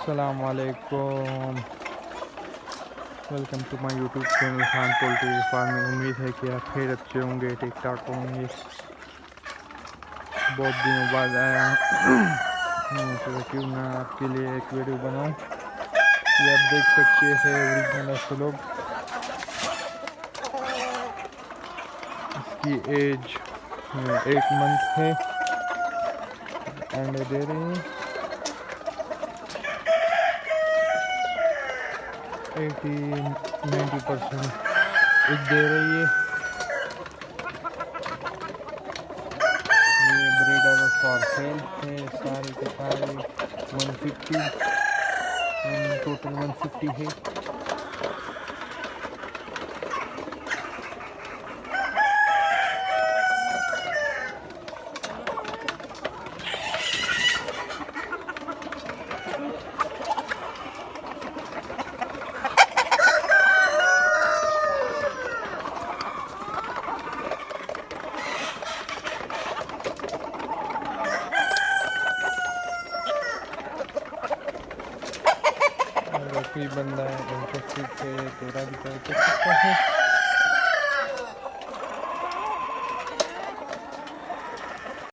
अस्सलाम वालेकुम, welcome to my YouTube channel Khan poultry farming. उम्मीद है कि आप फिर अच्छे होंगे, ठीक ठाक होंगे। बहुत दिनों बाद आया तो क्यों ना आपके लिए एक वीडियो बनाऊं। ये आप देख सकते हैं ओरिजिनल ऑस्ट्रोलॉर्प। इसकी एज 1 मंथ है, अंडे दे रही हैं 80-90% एग दे रही है। ये ब्रीडर फॉर सेल है, सारे के सारे 150 टोटल 150 है। अगर कोई बंदा इंटरेस्टेड है तो रब्ता कर सकता है।